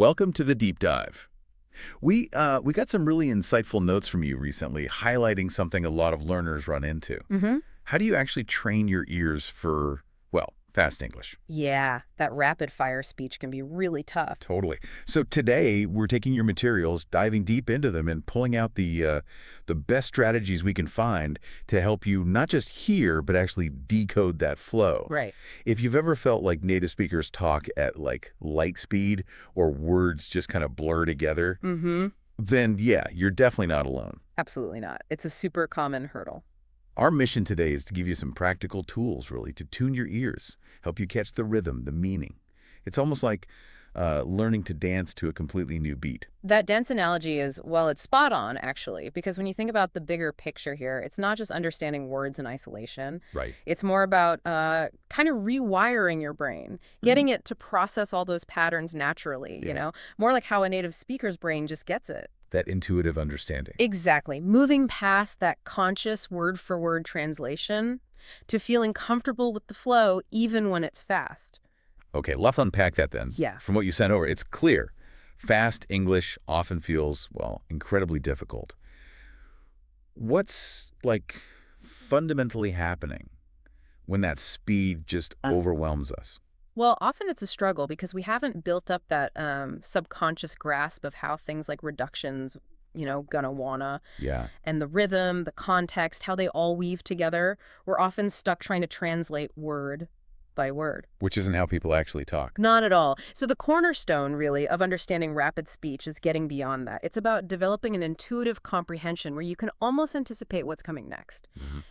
welcome to the deep dive. We got some really insightful notes from you recently, highlighting something a lot of learners run into. Mm-hmm. How do you actually train your ears for, well, fast English? Yeah, that rapid fire speech can be really tough. Totally. So today we're taking your materials, diving deep into them, and pulling out the best strategies we can find to help you not just hear, but actually decode that flow. Right. If you've ever felt like native speakers talk at like light speed or words just kind of blur together, Mm-hmm. then yeah, you're definitely not alone. Absolutely not. It's a super common hurdle. Our mission today is to give you some practical tools, really, to tune your ears, help you catch the rhythm, the meaning. It's almost like learning to dance to a completely new beat. That dance analogy is, well, it's spot on, actually, because when you think about the bigger picture here, it's not just understanding words in isolation. Right. It's more about kind of rewiring your brain, getting it to process all those patterns naturally, Yeah. more like how a native speaker's brain just gets it. That intuitive understanding. Exactly. Moving past that conscious word-for-word translation to feeling comfortable with the flow even when it's fast. Okay, let's unpack that then. Yeah. From what you sent over, it's clear. Fast English often feels, well, incredibly difficult. What's, like, fundamentally happening when that speed just overwhelms us? Well, often it's a struggle because we haven't built up that subconscious grasp of how things like reductions, gonna wanna, Yeah. and the rhythm, the context, how they all weave together. We're often stuck trying to translate word by word. Which isn't how people actually talk. Not at all. So the cornerstone, really, of understanding rapid speech is getting beyond that. It's about developing an intuitive comprehension where you can almost anticipate what's coming next.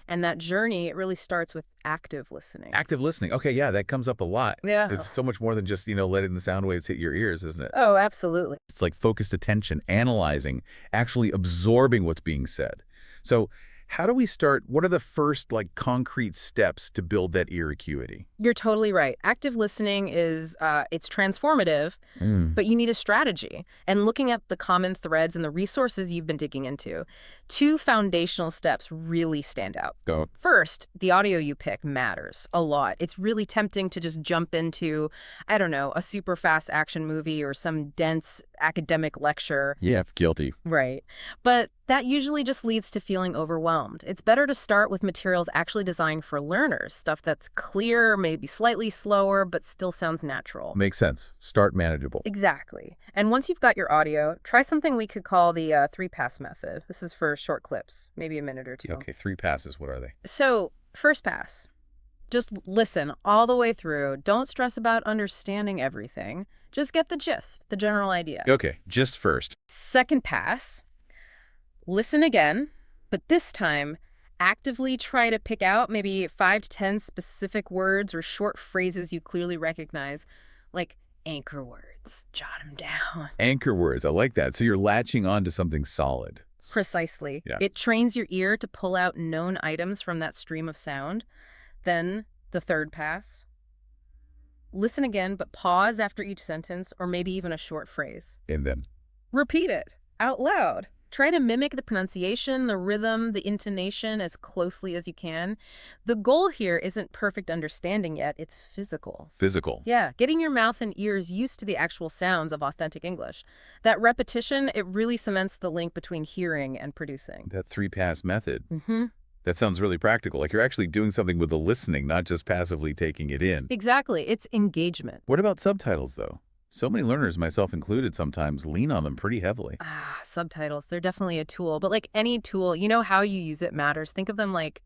And that journey, it really starts with active listening. Active listening. Okay, yeah, that comes up a lot. Yeah. It's so much more than just, letting the sound waves hit your ears, isn't it? Oh, absolutely. It's like focused attention, analyzing, actually absorbing what's being said. So how do we start? What are the first, like, concrete steps to build that ear acuity? You're totally right. Active listening is, it's transformative, but you need a strategy. And looking at the common threads and the resources you've been digging into, two foundational steps really stand out. Go. First, the audio you pick matters a lot. It's really tempting to just jump into, I don't know, a super fast action movie or some dense academic lecture. Yeah, guilty. Right. But that usually just leads to feeling overwhelmed. It's better to start with materials actually designed for learners, stuff that's clear, maybe slightly slower, but still sounds natural. Makes sense. Start manageable. Exactly. And once you've got your audio, try something we could call the three-pass method. This is for short clips, maybe a minute or two. Okay, 3 passes. What are they? So, first pass. Just listen all the way through. Don't stress about understanding everything. Just get the gist, the general idea. Okay, just first. Second pass. Listen again, but this time, actively try to pick out maybe 5 to 10 specific words or short phrases you clearly recognize, like anchor words. Jot them down. Anchor words. I like that. So you're latching on to something solid. Precisely. Yeah. It trains your ear to pull out known items from that stream of sound. Then, the third pass. Listen again, but pause after each sentence or maybe even a short phrase. And then? Repeat it out loud. Try to mimic the pronunciation, the rhythm, the intonation as closely as you can. The goal here isn't perfect understanding yet, it's physical. Physical. Yeah, getting your mouth and ears used to the actual sounds of authentic English. That repetition, it really cements the link between hearing and producing. That 3-pass method. Mm-hmm. That sounds really practical. Like you're actually doing something with the listening, not just passively taking it in. Exactly. It's engagement. What about subtitles, though? So many learners, myself included, sometimes lean on them pretty heavily. Subtitles, they're definitely a tool. But like any tool, how you use it matters. Think of them like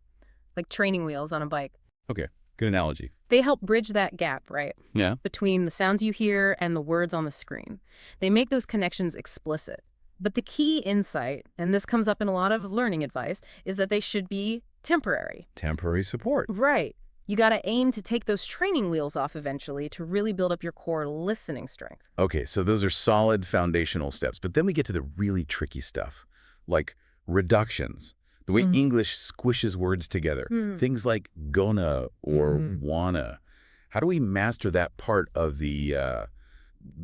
training wheels on a bike. Okay, good analogy. They help bridge that gap, right? Yeah. Between the sounds you hear and the words on the screen. They make those connections explicit. But the key insight, and this comes up in a lot of learning advice, is that they should be temporary. Temporary support. Right. You got to aim to take those training wheels off eventually to really build up your core listening strength. Okay, so those are solid foundational steps. But then we get to the really tricky stuff, like reductions, the way English squishes words together. Things like gonna or wanna. How do we master that part of the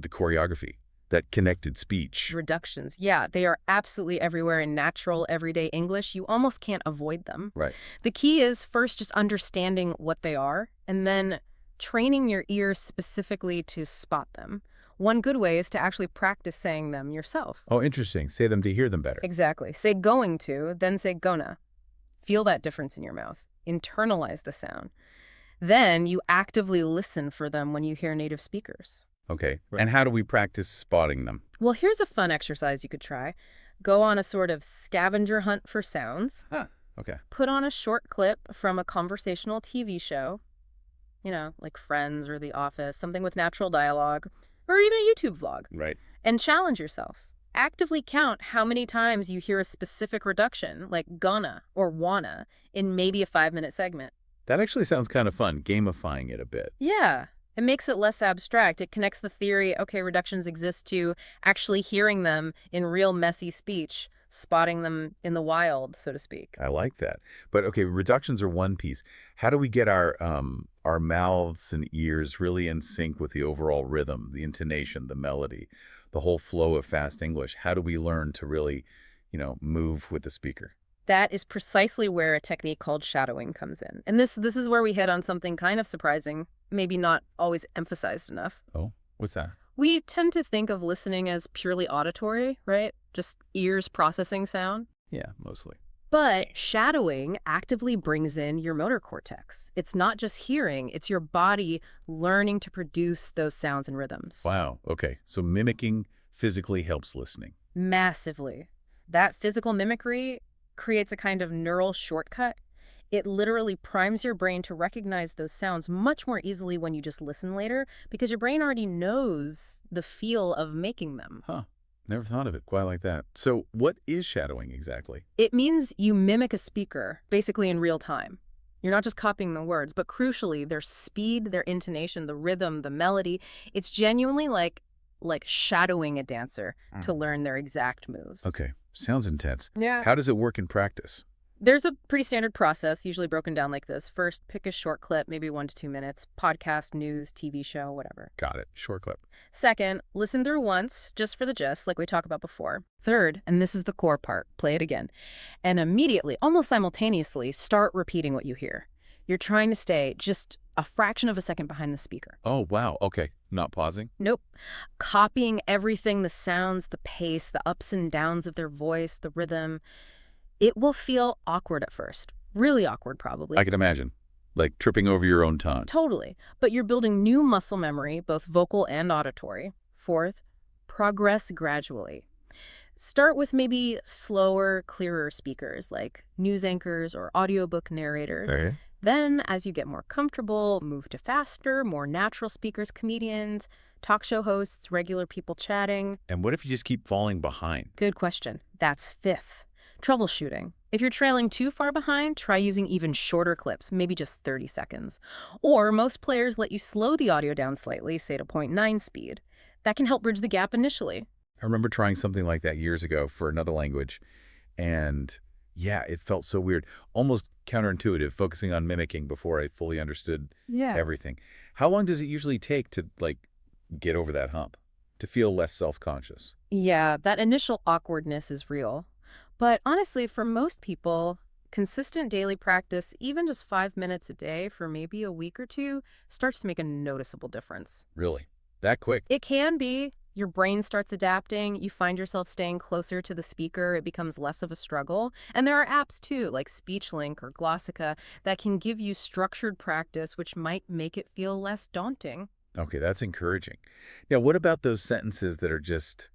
choreography? That connected speech. Reductions. Yeah, they are absolutely everywhere in natural, everyday English. You almost can't avoid them. Right. The key is first just understanding what they are, and then training your ear specifically to spot them. One good way is to actually practice saying them yourself. Oh, interesting. Say them to hear them better. Exactly. Say going to, then say gonna. Feel that difference in your mouth. Internalize the sound. Then you actively listen for them when you hear native speakers. Okay. Right. And how do we practice spotting them? Well, here's a fun exercise you could try. Go on a sort of scavenger hunt for sounds. Huh. Okay. Put on a short clip from a conversational TV show, like Friends or The Office, something with natural dialogue, or even a YouTube vlog. Right. And challenge yourself. Actively count how many times you hear a specific reduction, like gonna or wanna, in maybe a 5-minute segment. That actually sounds kind of fun, gamifying it a bit. Yeah. It makes it less abstract. It connects the theory, okay, reductions exist, to actually hearing them in real messy speech, spotting them in the wild, so to speak. I like that. But okay, reductions are one piece. How do we get our mouths and ears really in sync with the overall rhythm, the intonation, the melody, the whole flow of fast English? How do we learn to really, move with the speaker? That is precisely where a technique called shadowing comes in. And this is where we hit on something kind of surprising, maybe not always emphasized enough. Oh, what's that? We tend to think of listening as purely auditory, right? Just ears processing sound. Yeah, mostly. But shadowing actively brings in your motor cortex. It's not just hearing, it's your body learning to produce those sounds and rhythms. Wow. Okay. So mimicking physically helps listening. Massively. That physical mimicry creates a kind of neural shortcut. It literally primes your brain to recognize those sounds much more easily when you just listen later, because your brain already knows the feel of making them. Huh. Never thought of it quite like that. So what is shadowing exactly? It means you mimic a speaker, basically in real time. You're not just copying the words, but crucially, their speed, their intonation, the rhythm, the melody. It's genuinely like shadowing a dancer to learn their exact moves. Okay. Sounds intense. Yeah. How does it work in practice? There's a pretty standard process, usually broken down like this. First, pick a short clip, maybe 1 to 2 minutes, podcast, news, TV show, whatever. Got it. Short clip. Second, listen through once, just for the gist, like we talked about before. Third, and this is the core part, play it again. And immediately, almost simultaneously, start repeating what you hear. You're trying to stay just a fraction of a second behind the speaker. Oh, wow. Okay. Not pausing? Nope. Copying everything, the sounds, the pace, the ups and downs of their voice, the rhythm. It will feel awkward at first. Really awkward, probably. I can imagine. Like tripping over your own tongue. Totally. But you're building new muscle memory, both vocal and auditory. Fourth, progress gradually. Start with maybe slower, clearer speakers like news anchors or audiobook narrators. Okay. Then, as you get more comfortable, move to faster, more natural speakers, comedians, talk show hosts, regular people chatting. And what if you just keep falling behind? Good question. That's fifth. Troubleshooting. If you're trailing too far behind, try using even shorter clips, maybe just 30 seconds. Or most players let you slow the audio down slightly, say to 0.9 speed. That can help bridge the gap initially. I remember trying something like that years ago for another language. And yeah, it felt so weird. Almost counterintuitive, focusing on mimicking before I fully understood everything. How long does it usually take to, get over that hump? To feel less self-conscious? Yeah, that initial awkwardness is real. But honestly, for most people, consistent daily practice, even just 5 minutes a day for maybe a week or two, starts to make a noticeable difference. Really? That quick? It can be. Your brain starts adapting. You find yourself staying closer to the speaker. It becomes less of a struggle. And there are apps, too, like SpeechLink or Glossica, that can give you structured practice, which might make it feel less daunting. Okay, that's encouraging. Now, what about those sentences that are just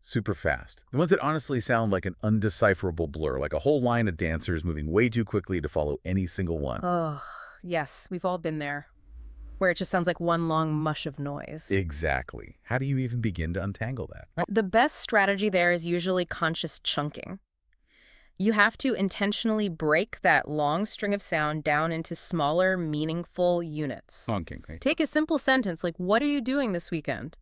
super fast? The ones that honestly sound like an undecipherable blur, like a whole line of dancers moving way too quickly to follow any single one. Oh, yes, we've all been there, where it just sounds like one long mush of noise. Exactly. How do you even begin to untangle that? The best strategy there is usually conscious chunking. You have to intentionally break that long string of sound down into smaller, meaningful units. Chunking. Okay. Take a simple sentence like, what are you doing this weekend?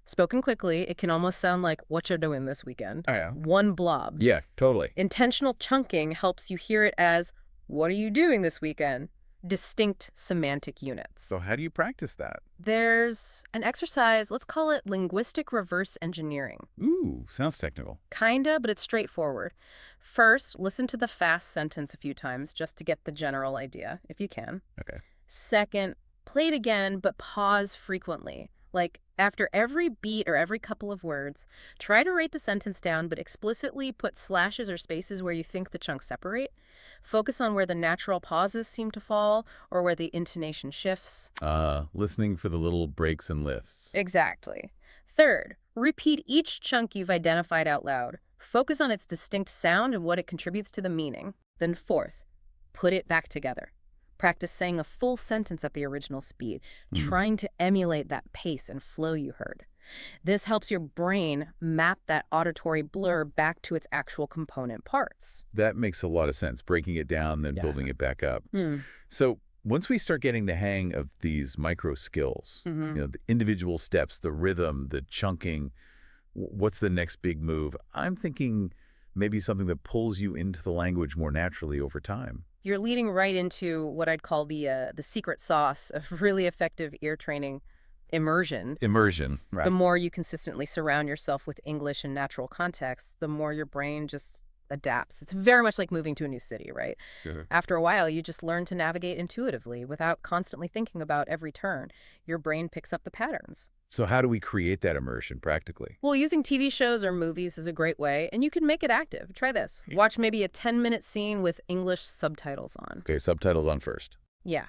Spoken quickly, it can almost sound like, what you're doing this weekend. Oh, yeah. One blob. Yeah, totally. Intentional chunking helps you hear it as, what are you doing this weekend? Distinct semantic units. So how do you practice that? There's an exercise, let's call it linguistic reverse engineering. Ooh, sounds technical. Kinda, but it's straightforward. First, listen to the fast sentence a few times just to get the general idea, if you can. Okay. Second, play it again, but pause frequently. Like, after every beat or every couple of words, try to write the sentence down, but explicitly put slashes or spaces where you think the chunks separate. Focus on where the natural pauses seem to fall or where the intonation shifts. Listening for the little breaks and lifts. Exactly. Third, repeat each chunk you've identified out loud. Focus on its distinct sound and what it contributes to the meaning. Then fourth, put it back together. Practice saying a full sentence at the original speed, trying to emulate that pace and flow you heard. This helps your brain map that auditory blur back to its actual component parts. That makes a lot of sense, breaking it down, then building it back up. So once we start getting the hang of these micro skills, the individual steps, the rhythm, the chunking, what's the next big move? I'm thinking maybe something that pulls you into the language more naturally over time. You're leading right into what I'd call the secret sauce of really effective ear training, immersion. Immersion, right. The more you consistently surround yourself with English and natural context, the more your brain just adapts. It's very much like moving to a new city, right? After a while, you just learn to navigate intuitively without constantly thinking about every turn. Your brain picks up the patterns. So how do we create that immersion practically? Well, using TV shows or movies is a great way, and you can make it active. Try this. Watch maybe a 10-minute scene with English subtitles on. Okay, subtitles on first. Yeah.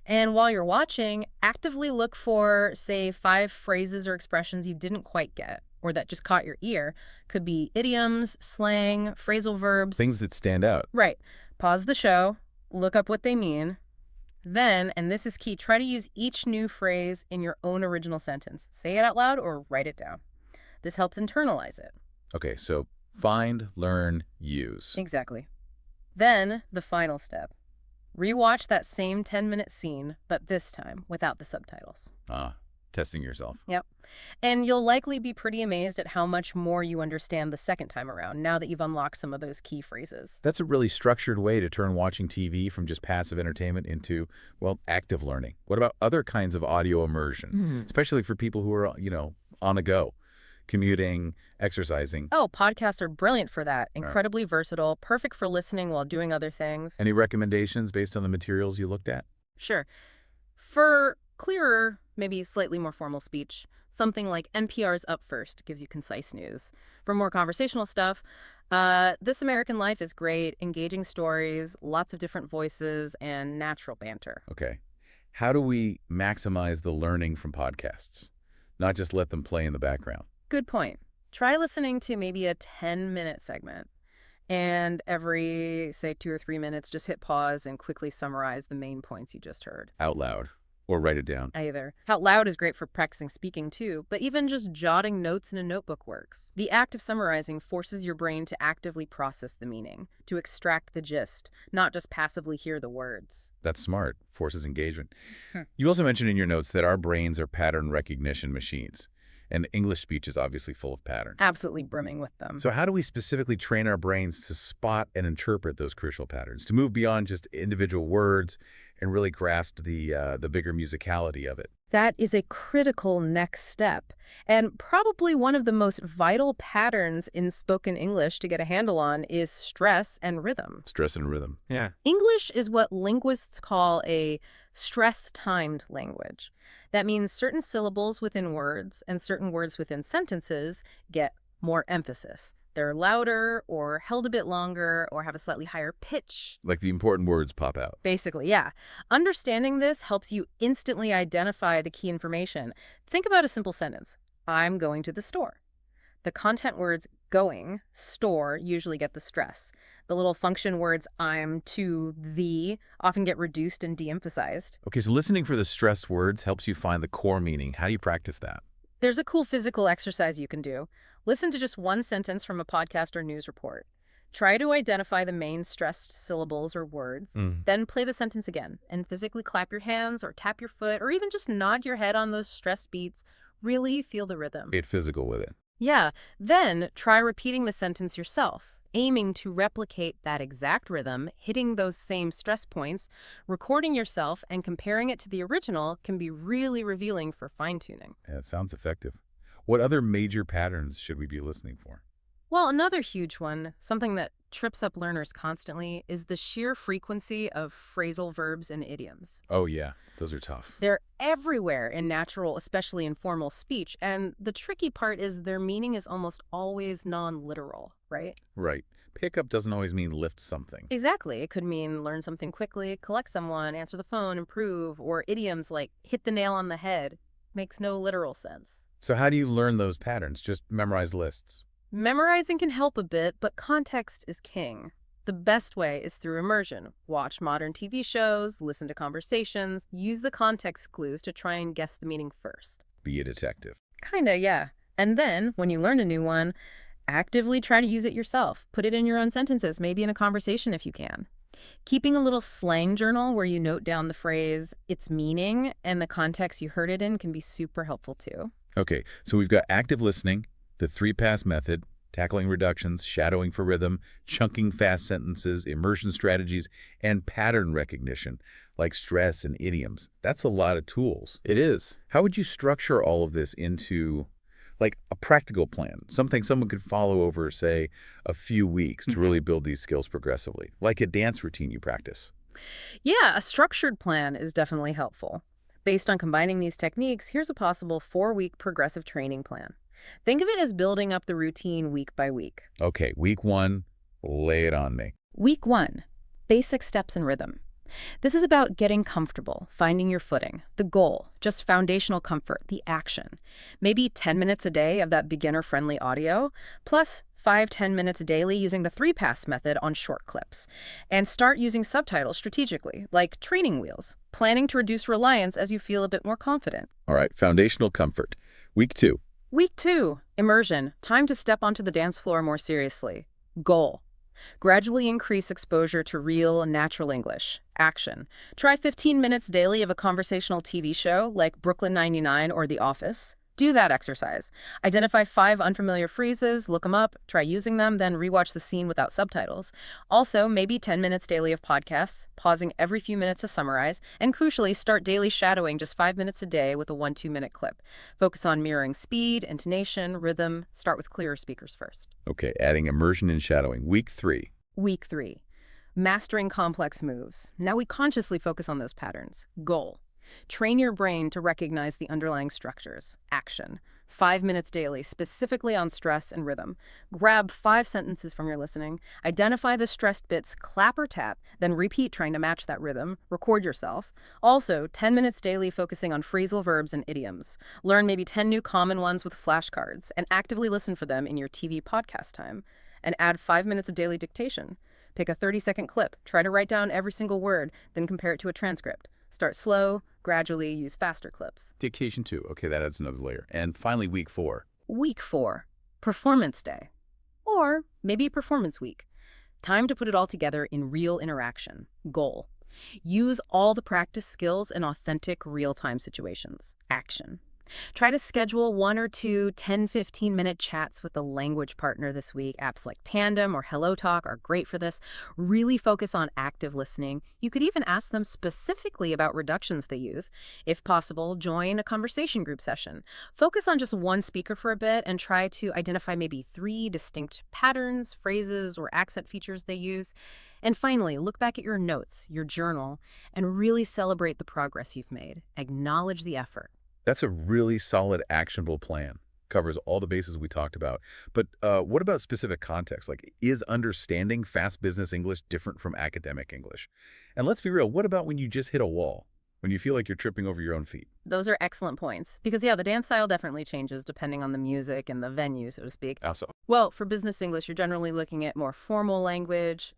And while you're watching, actively look for, say, 5 phrases or expressions you didn't quite get, or that just caught your ear. Could be idioms, slang, phrasal verbs. Things that stand out. Right. Pause the show, look up what they mean. Then, and this is key, try to use each new phrase in your own original sentence. Say it out loud or write it down. This helps internalize it. Okay, so find, learn, use. Exactly. Then, the final step. Rewatch that same 10-minute scene, but this time without the subtitles. Testing yourself. Yep. And you'll likely be pretty amazed at how much more you understand the second time around, now that you've unlocked some of those key phrases. That's a really structured way to turn watching TV from just passive entertainment into, well, active learning. What about other kinds of audio immersion, especially for people who are, on the go, commuting, exercising? Oh, podcasts are brilliant for that. Incredibly versatile, perfect for listening while doing other things. Any recommendations based on the materials you looked at? Sure. For clearer, maybe slightly more formal speech, something like NPR's Up First gives you concise news. For more conversational stuff, This American Life is great, engaging stories, lots of different voices, and natural banter. Okay. How do we maximize the learning from podcasts? Not just let them play in the background. Good point. Try listening to maybe a 10-minute segment. And every, say, 2 or 3 minutes, just hit pause and quickly summarize the main points you just heard. Out loud. Or write it down. Either. Out loud is great for practicing speaking too, but even just jotting notes in a notebook works. The act of summarizing forces your brain to actively process the meaning, to extract the gist, not just passively hear the words. That's smart. Forces engagement. You also mentioned in your notes that our brains are pattern recognition machines. And English speech is obviously full of patterns. Absolutely brimming with them. So how do we specifically train our brains to spot and interpret those crucial patterns, to move beyond just individual words and really grasp the bigger musicality of it? That is a critical next step, and probably one of the most vital patterns in spoken English to get a handle on is stress and rhythm. Stress and rhythm. Yeah. English is what linguists call a stress-timed language. That means certain syllables within words and certain words within sentences get more emphasis. They're louder or held a bit longer or have a slightly higher pitch. Like the important words pop out. Basically, yeah. Understanding this helps you instantly identify the key information. Think about a simple sentence. I'm going to the store. The content words going, store usually get the stress. The little function words I'm, to, the often get reduced and de-emphasized. Okay, so listening for the stressed words helps you find the core meaning. How do you practice that? There's a cool physical exercise you can do. Listen to just one sentence from a podcast or news report. Try to identify the main stressed syllables or words, then play the sentence again and physically clap your hands or tap your foot or even just nod your head on those stressed beats. Really feel the rhythm. Get physical with it. Yeah, then try repeating the sentence yourself, aiming to replicate that exact rhythm, hitting those same stress points. Recording yourself and comparing it to the original can be really revealing for fine-tuning. Yeah, it sounds effective. What other major patterns should we be listening for? Well, another huge one, something that trips up learners constantly is the sheer frequency of phrasal verbs and idioms. Oh, yeah. Those are tough. They're everywhere in natural, especially in formal speech, and the tricky part is their meaning is almost always non-literal, right? Right. Pickup doesn't always mean lift something. Exactly. It could mean learn something quickly, collect someone, answer the phone, improve, or idioms like hit the nail on the head. Makes no literal sense. So how do you learn those patterns? Just memorize lists. Memorizing can help a bit, but context is king. The best way is through immersion. Watch modern TV shows, listen to conversations, use the context clues to try and guess the meaning first. Be a detective. Kinda, yeah. And then, when you learn a new one, actively try to use it yourself. Put it in your own sentences, maybe in a conversation if you can. Keeping a little slang journal where you note down the phrase, its meaning, and the context you heard it in can be super helpful too. Okay, so we've got active listening, the 3-pass method, tackling reductions, shadowing for rhythm, chunking fast sentences, immersion strategies, and pattern recognition, like stress and idioms. That's a lot of tools. It is. How would you structure all of this into, like, a practical plan? Something someone could follow over, say, a few weeks to really build these skills progressively, like a dance routine you practice. Yeah, a structured plan is definitely helpful. Based on combining these techniques, here's a possible 4-week progressive training plan. Think of it as building up the routine week by week. Okay, week 1, lay it on me. Week 1, basic steps and rhythm. This is about getting comfortable, finding your footing, the goal, just foundational comfort, the action. Maybe 10 minutes a day of that beginner-friendly audio, plus 5-10 minutes daily using the 3-pass method on short clips. And start using subtitles strategically, like training wheels, planning to reduce reliance as you feel a bit more confident. All right, foundational comfort. Week 2. Week 2, immersion, time to step onto the dance floor more seriously. Goal. Gradually increase exposure to real, natural English. Action. Try 15 minutes daily of a conversational TV show like Brooklyn 99 or The Office. Do that exercise. Identify 5 unfamiliar phrases, look them up, try using them, then rewatch the scene without subtitles. Also, maybe 10 minutes daily of podcasts, pausing every few minutes to summarize, and crucially, start daily shadowing just 5 minutes a day with a 1-2-minute clip. Focus on mirroring speed, intonation, rhythm. Start with clearer speakers first. Okay, adding immersion and shadowing. Week 3. Week 3. Mastering complex moves. Now we consciously focus on those patterns. Goal. Train your brain to recognize the underlying structures. Action. 5 minutes daily, specifically on stress and rhythm. Grab 5 sentences from your listening, identify the stressed bits, clap or tap, then repeat trying to match that rhythm. Record yourself. Also, 10 minutes daily focusing on phrasal verbs and idioms. Learn maybe 10 new common ones with flashcards, and actively listen for them in your TV podcast time. And add 5 minutes of daily dictation. Pick a 30-second clip, try to write down every single word, then compare it to a transcript. Start slow, gradually use faster clips. Dictation 2. Okay, that adds another layer. And finally, week 4. Week 4, performance day. Or maybe performance week. Time to put it all together in real interaction. Goal. Use all the practice skills in authentic, real-time situations. Action. Try to schedule 1 or 2 10-15-minute chats with a language partner this week. Apps like Tandem or HelloTalk are great for this. Really focus on active listening. You could even ask them specifically about reductions they use. If possible, join a conversation group session. Focus on just one speaker for a bit and try to identify maybe 3 distinct patterns, phrases, or accent features they use. And finally, look back at your notes, your journal, and really celebrate the progress you've made. Acknowledge the effort. That's a really solid, actionable plan. Covers all the bases we talked about. But what about specific context? Like, is understanding fast business English different from academic English? And let's be real, what about when you just hit a wall? When you feel like you're tripping over your own feet? Those are excellent points. Because, yeah, the dance style definitely changes depending on the music and the venue, so to speak. Also. Well, for business English, you're generally looking at more formal language.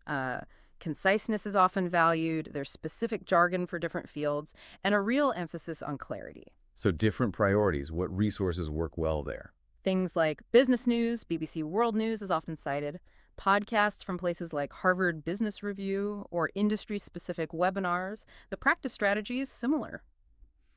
Conciseness is often valued. There's specific jargon for different fields, and a real emphasis on clarity. So different priorities. What resources work well there? Things like business news, BBC World News is often cited, podcasts from places like Harvard Business Review, or industry-specific webinars. The practice strategy is similar.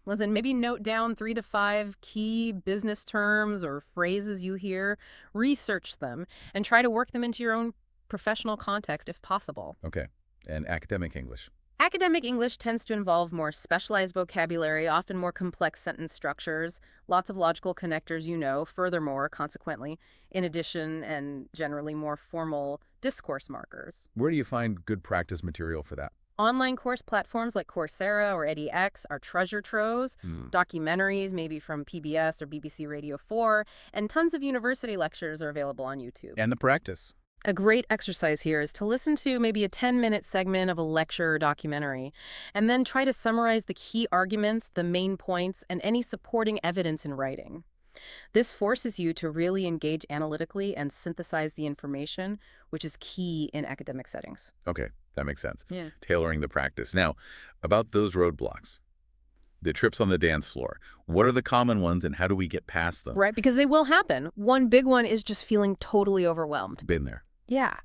Listen, maybe note down 3 to 5 key business terms or phrases you hear, research them, and try to work them into your own professional context if possible. Okay. And academic English? Academic English tends to involve more specialized vocabulary, often more complex sentence structures, lots of logical connectors, furthermore, consequently, in addition, and generally more formal discourse markers. Where do you find good practice material for that? Online course platforms like Coursera or edX are treasure troves, Hmm. documentaries, maybe from PBS or BBC Radio 4, and tons of university lectures are available on YouTube. And the practice. A great exercise here is to listen to maybe a 10-minute segment of a lecture or documentary, and then try to summarize the key arguments, the main points, and any supporting evidence in writing. This forces you to really engage analytically and synthesize the information, which is key in academic settings. Okay, that makes sense. Yeah. Tailoring the practice. Now, about those roadblocks, the trips on the dance floor, what are the common ones and how do we get past them? Right, because they will happen. One big one is just feeling totally overwhelmed. Been there. Yeah.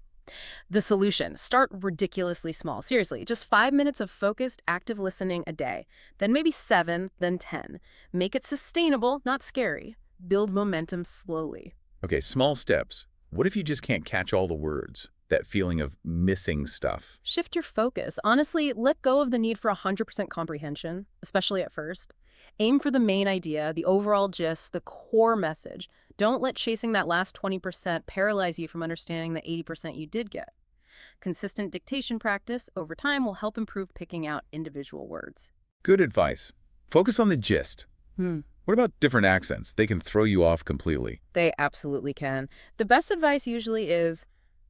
The solution: start ridiculously small. Seriously, just 5 minutes of focused, active listening a day. Then maybe 7, then 10. Make it sustainable, not scary. Build momentum slowly. Okay, small steps. What if you just can't catch all the words? That feeling of missing stuff. Shift your focus. Honestly, let go of the need for 100% comprehension, especially at first. Aim for the main idea, the overall gist, the core message. Don't let chasing that last 20% paralyze you from understanding the 80% you did get. Consistent dictation practice over time will help improve picking out individual words. Good advice. Focus on the gist. What about different accents? They can throw you off completely. They absolutely can. The best advice usually is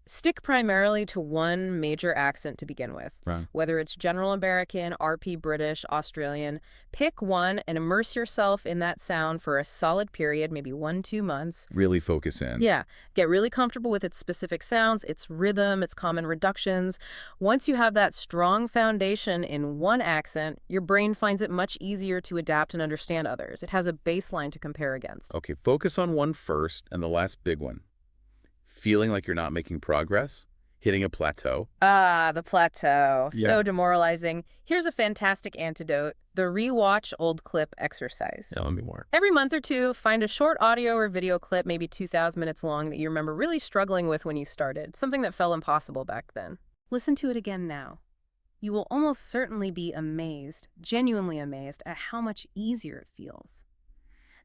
stick primarily to one major accent to begin with. Right. Whether it's General American, RP British, Australian, pick one and immerse yourself in that sound for a solid period, maybe 1-2 months. Really focus in. Yeah, get really comfortable with its specific sounds, its rhythm, its common reductions. Once you have that strong foundation in one accent, your brain finds it much easier to adapt and understand others. It has a baseline to compare against. Okay, focus on one first and the last big one. Feeling like you're not making progress, hitting a plateau. Ah, the plateau. Yeah. So demoralizing. Here's a fantastic antidote: the rewatch old clip exercise. Tell me more. Every month or two, find a short audio or video clip, maybe 2,000 minutes long, that you remember really struggling with when you started, something that felt impossible back then. Listen to it again now. You will almost certainly be amazed, genuinely amazed, at how much easier it feels.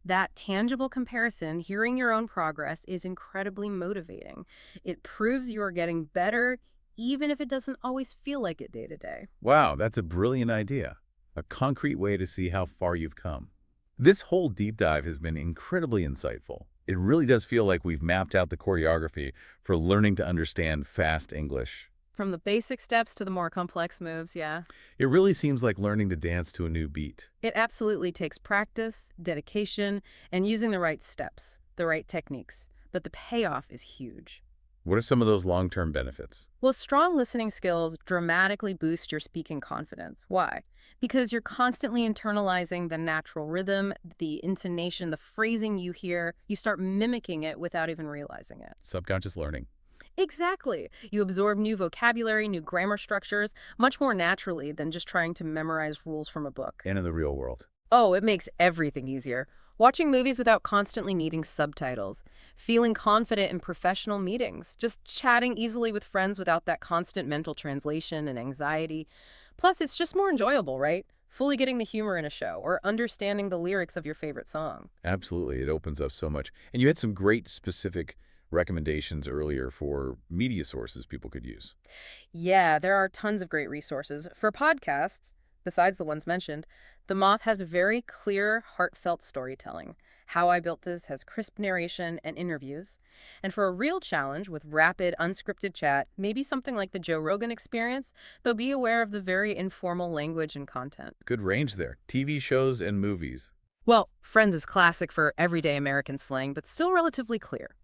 That tangible comparison, hearing your own progress, is incredibly motivating. It proves you are getting better, even if it doesn't always feel like it day to day. Wow, that's a brilliant idea. A concrete way to see how far you've come. This whole deep dive has been incredibly insightful. It really does feel like we've mapped out the choreography for learning to understand fast English. From the basic steps to the more complex moves, yeah. It really seems like learning to dance to a new beat. It absolutely takes practice, dedication, and using the right steps, the right techniques. But the payoff is huge. What are some of those long-term benefits? Well, strong listening skills dramatically boost your speaking confidence. Why? Because you're constantly internalizing the natural rhythm, the intonation, the phrasing you hear. You start mimicking it without even realizing it. Subconscious learning. Exactly. You absorb new vocabulary, new grammar structures, much more naturally than just trying to memorize rules from a book. And in the real world. Oh, it makes everything easier. Watching movies without constantly needing subtitles. Feeling confident in professional meetings. Just chatting easily with friends without that constant mental translation and anxiety. Plus, it's just more enjoyable, right? Fully getting the humor in a show or understanding the lyrics of your favorite song. Absolutely. It opens up so much. And you had some great specific recommendations earlier for media sources people could use. Yeah, there are tons of great resources. For podcasts, besides the ones mentioned, The Moth has very clear, heartfelt storytelling. How I Built This has crisp narration and interviews. And for a real challenge with rapid, unscripted chat, maybe something like the Joe Rogan Experience, though be aware of the very informal language and content. Good range there. TV shows and movies. Well, Friends is classic for everyday American slang, but still relatively clear.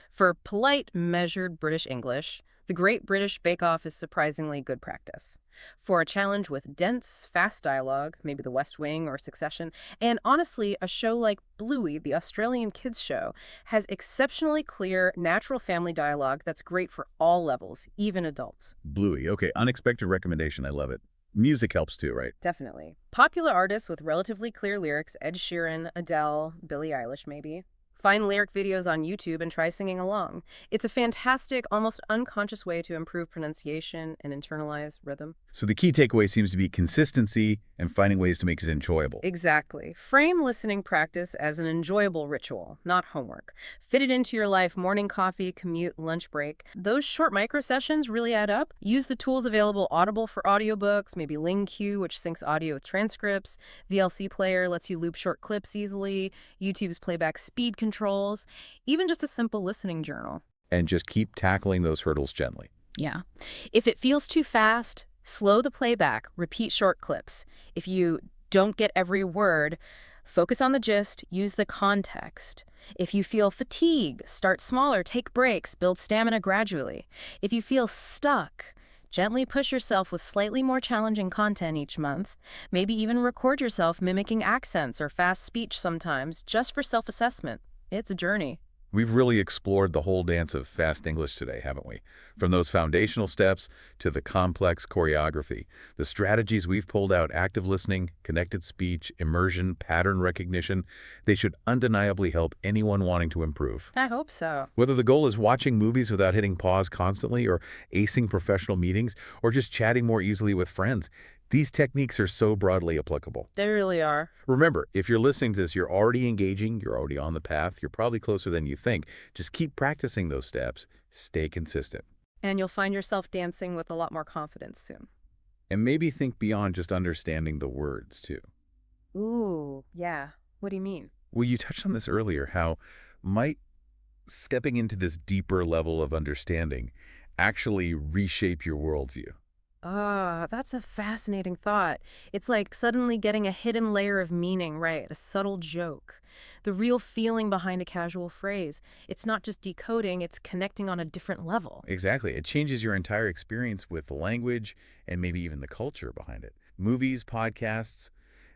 For polite, measured British English, The Great British Bake Off is surprisingly good practice. For a challenge with dense, fast dialogue, maybe The West Wing or Succession, and honestly, a show like Bluey, the Australian kids show, has exceptionally clear, natural family dialogue that's great for all levels, even adults. Bluey. Okay, unexpected recommendation. I love it. Music helps too, right? Definitely. Popular artists with relatively clear lyrics: Ed Sheeran, Adele, Billie Eilish maybe. Find lyric videos on YouTube and try singing along. It's a fantastic, almost unconscious way to improve pronunciation and internalize rhythm. So the key takeaway seems to be consistency and finding ways to make it enjoyable. Exactly. Frame listening practice as an enjoyable ritual, not homework. Fit it into your life: morning coffee, commute, lunch break. Those short micro sessions really add up. Use the tools available: Audible for audiobooks, maybe LingQ, which syncs audio with transcripts, VLC Player lets you loop short clips easily, YouTube's playback speed controls, even just a simple listening journal. And just keep tackling those hurdles gently. Yeah. If it feels too fast, slow the playback, repeat short clips. If you don't get every word, focus on the gist, use the context. If you feel fatigue, start smaller, take breaks, build stamina gradually. If you feel stuck, gently push yourself with slightly more challenging content each month. Maybe even record yourself mimicking accents or fast speech sometimes, just for self-assessment. It's a journey. We've really explored the whole dance of fast English today, haven't we? From those foundational steps to the complex choreography. The strategies we've pulled out: active listening, connected speech, immersion, pattern recognition, they should undeniably help anyone wanting to improve. I hope so. Whether the goal is watching movies without hitting pause constantly, or acing professional meetings, or just chatting more easily with friends, these techniques are so broadly applicable. They really are. Remember, if you're listening to this, you're already engaging, you're already on the path, you're probably closer than you think. Just keep practicing those steps, stay consistent. And you'll find yourself dancing with a lot more confidence soon. And maybe think beyond just understanding the words, too. Ooh, yeah. What do you mean? Well, you touched on this earlier, how might stepping into this deeper level of understanding actually reshape your worldview? Ah, that's a fascinating thought. It's like suddenly getting a hidden layer of meaning, right? A subtle joke. The real feeling behind a casual phrase. It's not just decoding, it's connecting on a different level. Exactly. It changes your entire experience with the language and maybe even the culture behind it. Movies, podcasts,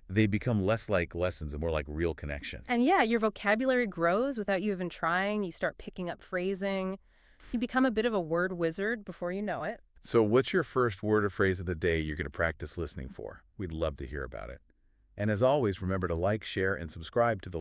they become less like lessons and more like real connection. And yeah, your vocabulary grows without you even trying. You start picking up phrasing. You become a bit of a word wizard before you know it. So what's your first word or phrase of the day you're going to practice listening for? We'd love to hear about it. And as always, remember to like, share, and subscribe to the